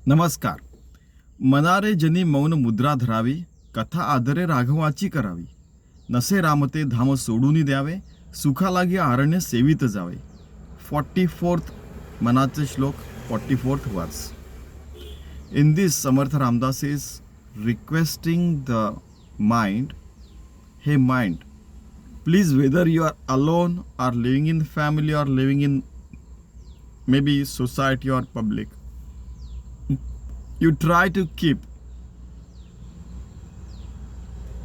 नमस्कार. मनारे जनी मौन मुद्रा धरावी, कथा आदरे राघवाची करावी. नसे रामते धाम सोडून द्यावे, सुखा लागी आरण्य सेवित जावे. 44th Manache Shlok, 44th verse. In this, Samarth Ramdas is requesting the mind, hey mind, please, whether you are alone or living in family or living in maybe society or public, you try to keep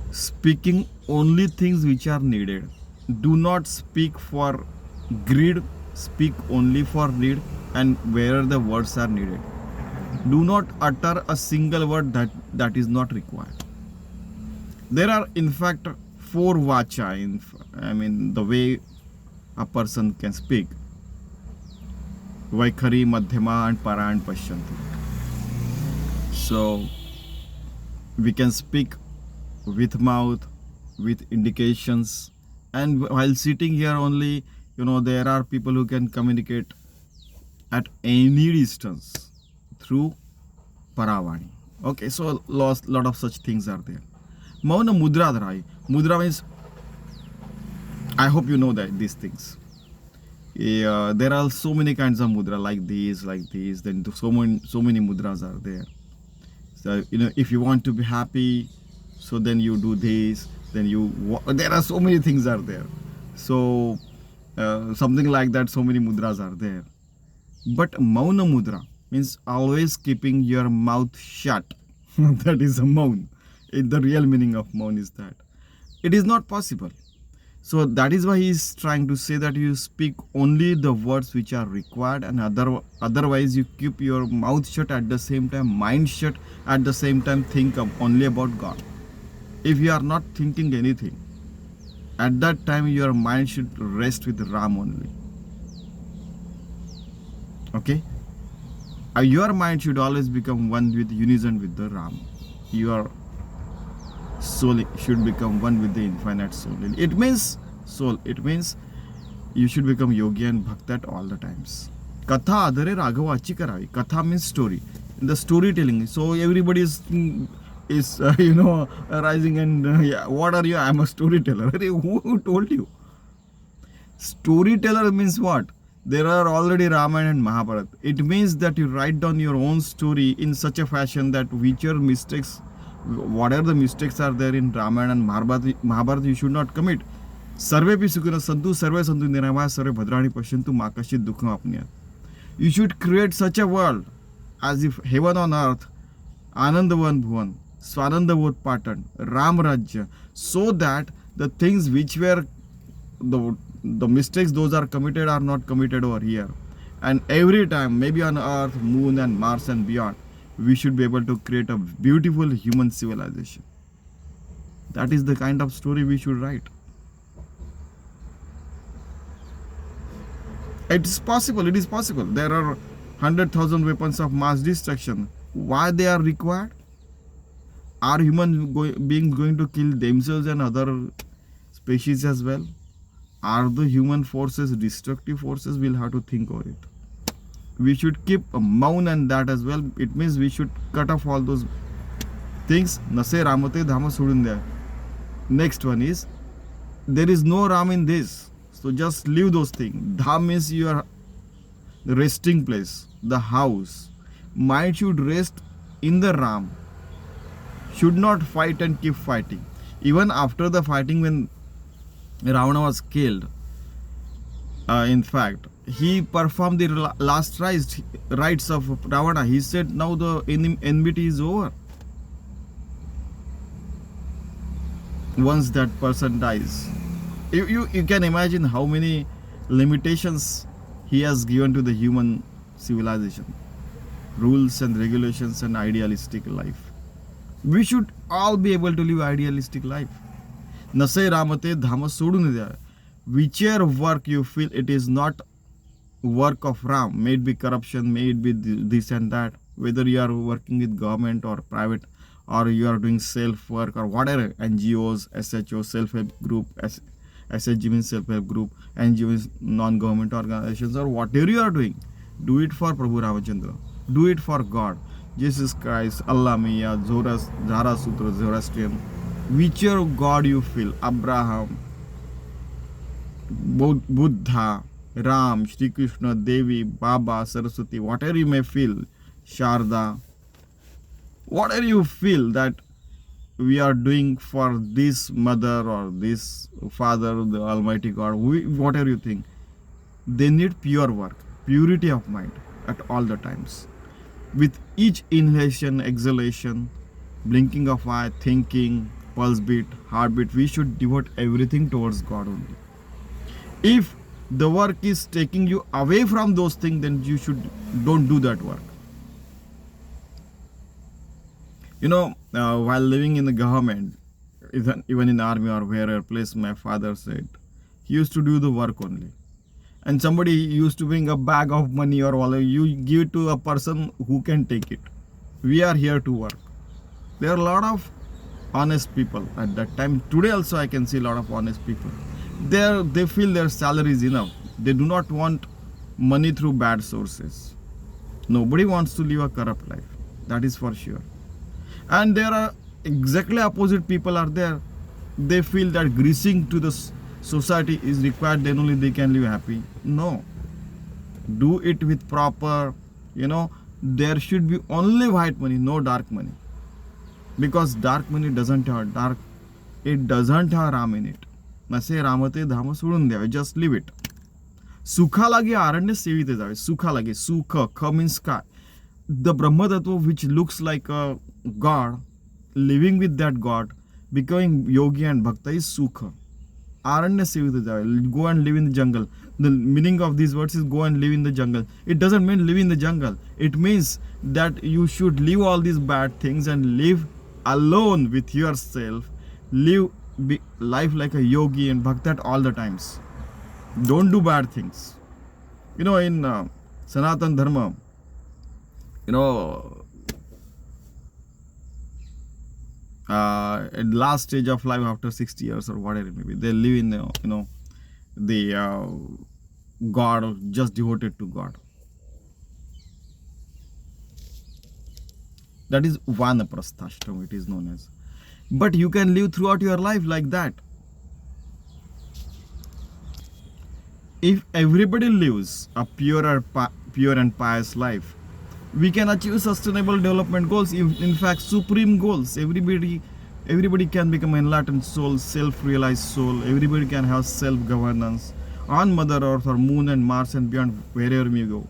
speaking only things which are needed. Do not speak for greed, speak only for need and where the words are needed. Do not utter a single word that is not required. There are in fact 4 vacha, the way a person can speak. Vaikhari, Madhyama and Para and Pashyanti. So we can speak with mouth, with indications, and while sitting here only, there are people who can communicate at any distance through Paravani. Okay, so lot of such things are there. Mauna mudra dharai. Mudra means, I hope you know that these things. There are so many kinds of mudra, like these. Then so many mudras are there. So, if you want to be happy, so then you do this. Then there are so many things are there. So something like that. So many mudras are there. But mauna mudra means always keeping your mouth shut. That is a maun. The real meaning of maun is that it is not possible. So that is why he is trying to say that you speak only the words which are required, and otherwise you keep your mouth shut, at the same time mind shut, at the same time think only about God. If you are not thinking anything, at that time your mind should rest with Ram only. Okay? Your mind should always become one with unison with the Ram. Your soul should become one with the infinite soul. It means soul. It means you should become yogi and bhakta at all the times. Katha adare raghavachi karavi. Katha means story. In the storytelling. So everybody is rising and what are you? I am a storyteller. Who told you? Storyteller means what? There are already Ramayana and Mahabharata. It means that you write down your own story in such a fashion that whatever the mistakes are there in Ramayana and Mahabharata, you should not commit. Sarve pi sukhina santu, sarve santu niramaya, sarve bhadrani pashyantu, ma kashit dukham apniyat. You should create such a world as if heaven on earth, Anandavan Bhuvan, Swanandavot Patan, Ram Rajya, so that the things which were the mistakes those are committed are not committed over here. And every time, maybe on earth, moon and Mars and beyond, we should be able to create a beautiful human civilization. That is the kind of story we should write. It is possible. There are 100,000 weapons of mass destruction. Why they are required? Are human beings going to kill themselves and other species as well? Are the human forces destructive forces? We'll have to think over it. We should keep a maun and that as well. It means we should cut off all those things. Nase ramate dhama sodun dya. Next one is, there is no Ram in this. So just leave those things. Dham means your resting place, the house. Mind should rest in the Ram. Should not fight and keep fighting. Even after the fighting, when Ravana was killed, in fact, he performed the last rites of Ravana. He said, now the enmity is over. Once that person dies, you can imagine how many limitations he has given to the human civilization. Rules and regulations and idealistic life. We should all be able to live idealistic life. Nase ramate dhama sodun dya. Whichever work you feel it is not work of Ram, may it be corruption, may it be this and that, whether you are working with government or private, or you are doing self work or whatever, NGOs, SHO, self-help group, SHG means self-help group, NGO means non-government organizations, or whatever you are doing, do it for Prabhu Ramachandra, do it for God. Jesus Christ, Allah Mia, Zarathustra, Zoroastrian, whichever God you feel, Abraham, Buddha, Ram, Shri Krishna, Devi, Baba, Saraswati, whatever you may feel, Sharda, whatever you feel that we are doing for this mother or this father, the Almighty God, whatever you think, they need pure work, purity of mind at all the times. With each inhalation, exhalation, blinking of eye, thinking, pulse beat, heartbeat, we should devote everything towards God only. If the work is taking you away from those things, then you should don't do that work. While living in the government, even in army or wherever place, my father said he used to do the work only. And somebody used to bring a bag of money or whatever, you give it to a person who can take it. We are here to work. There are a lot of honest people at that time. Today also I can see a lot of honest people. They feel their salary is enough. They do not want money through bad sources. Nobody wants to live a corrupt life. That is for sure. And there are exactly opposite people are there. They feel that greasing to the society is required, then only they can live happy. No. Do it with proper, there should be only white money, no dark money. Because dark money doesn't have Ram in it. नसे रामते धाम सोडून द्यावे, just leave it. सुखा लागे आरण्य सेविते जावे. Sukha lage, sukha, kha means sky. The Brahma Tattva, which looks like a God, living with that God, becoming yogi and bhakta is sukha. Aranya sevita jave, go and live in the jungle. The meaning of these words is go and live in the jungle. It doesn't mean live in the jungle. It means that you should leave all these bad things and live alone with yourself. Live life like a yogi and bhakta at all the times. Don't do bad things. In Sanatan Dharma, at last stage of life after 60 years or whatever it may be, they live in the God, just devoted to God. That is Vanaprasthashtam, it is known as. But you can live throughout your life like that. If everybody lives a pure and pious life, we can achieve sustainable development goals. In fact, supreme goals. Everybody can become an enlightened soul, self-realized soul. Everybody can have self-governance on Mother Earth or Moon and Mars and beyond, wherever we go.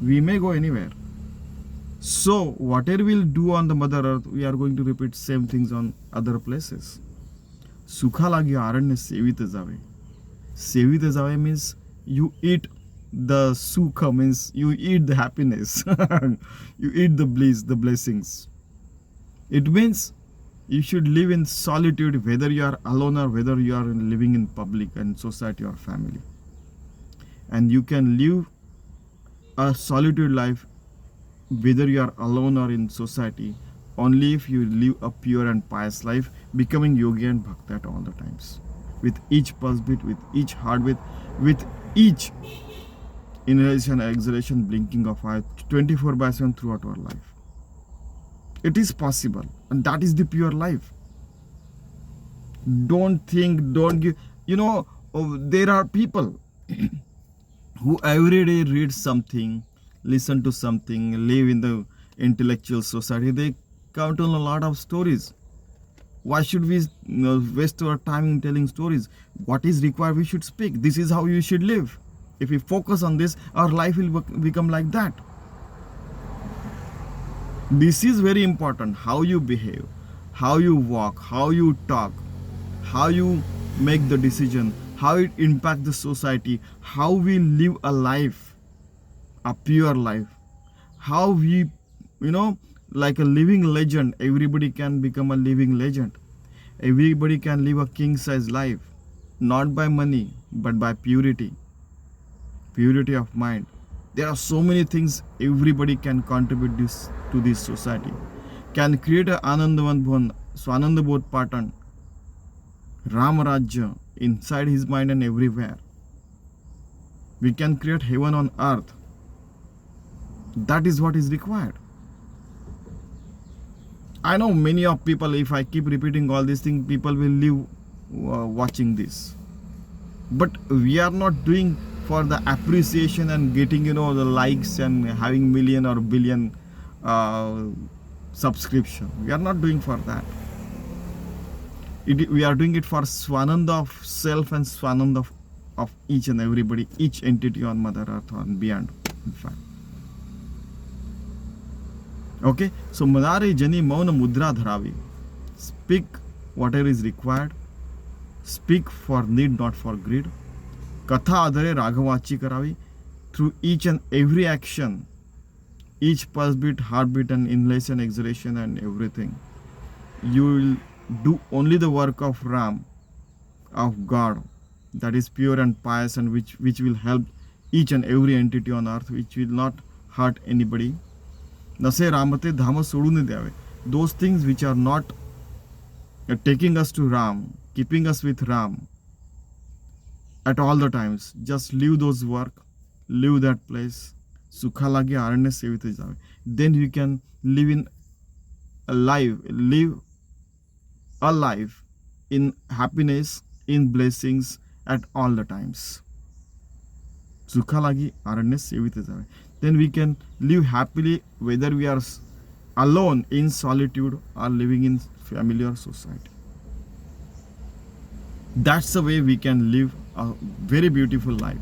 We may go anywhere. So whatever we'll do on the Mother Earth, we are going to repeat same things on other places. Sukha lagi aranya sevita jave. Sevita jave means you eat the sukha, means you eat the happiness. You eat the bliss, the blessings. It means you should live in solitude, whether you are alone or whether you are living in public and society or family. And you can live a solitude life whether you are alone or in society, only if you live a pure and pious life, becoming yogi and bhakta at all the times. With each pulse beat, with each heartbeat, with each inhalation, exhalation, blinking of eye, 24/7 throughout our life. It is possible, and that is the pure life. Don't give. There are people who every day read something, listen to something, live in the intellectual society. They count on a lot of stories. Why should we waste our time in telling stories? What is required, we should speak. This is how you should live. If we focus on this, our life will become like that. This is very important. How you behave, how you walk, how you talk, how you make the decision, how it impacts the society, how we live a life, a pure life, how we, like a living legend. Everybody can become a living legend. Everybody can live a king-size life, not by money, but by purity of mind. There are so many things everybody can contribute to this society. Can create a Anandavan Bhavan, Swanandabodh Patan, Ram Rajya inside his mind and everywhere. We can create heaven on earth. That is what is required. I know many of people, if I keep repeating all these things, people will leave watching this. But we are not doing for the appreciation and getting, the likes and having million or billion uh, subscription. We are not doing for that. We are doing it for Swananda of self and Swananda of each and everybody, each entity on Mother Earth and beyond, in fact. Okay, so Manare Jani Mauna Mudra Dharavi. Speak whatever is required. Speak for need, not for greed. Katha Adare Raghavachi Karavi. Through each and every action, each pulse beat, heartbeat, and inhalation, exhalation, and everything, you will do only the work of Ram, of God, that is pure and pious, and which will help each and every entity on earth, which will not hurt anybody. Nase Ramate Dhama Sodune Deve. Those things which are not taking us to Ram, keeping us with Ram at all the times, just leave those work, leave that place. Sukha lagi aranya sevite jave. Then you can live a life in happiness, in blessings at all the times. Sukha lagi aranya sevite jave. Then we can live happily whether we are alone in solitude or living in family or society. That's the way we can live a very beautiful life,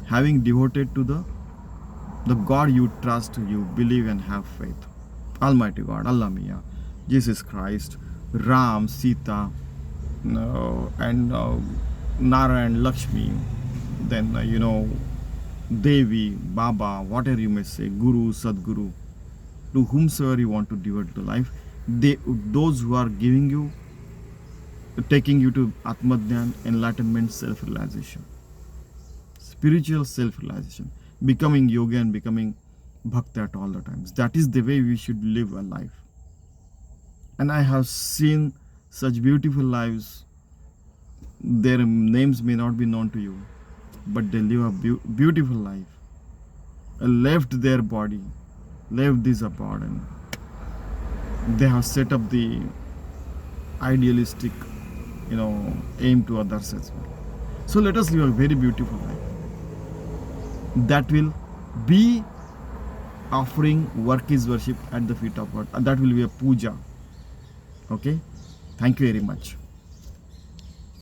having devoted to the God you trust, you believe and have faith. Almighty God, Allah Mia, Jesus Christ, Ram, Sita, and Narayan, Lakshmi, then Devi, Baba, whatever you may say, Guru, Sadguru, to whomsoever you want to devote to life, those who are giving you, taking you to Atmadhyan, enlightenment, self-realization, spiritual self-realization, becoming yoga and becoming bhakta at all the times. That is the way we should live a life. And I have seen such beautiful lives. Their names may not be known to you, but they live a beautiful life. Left their body, left this abode, and they have set up the idealistic, aim to others as well. So let us live a very beautiful life. That will be offering work is worship at the feet of God. And that will be a puja. Okay? Thank you very much.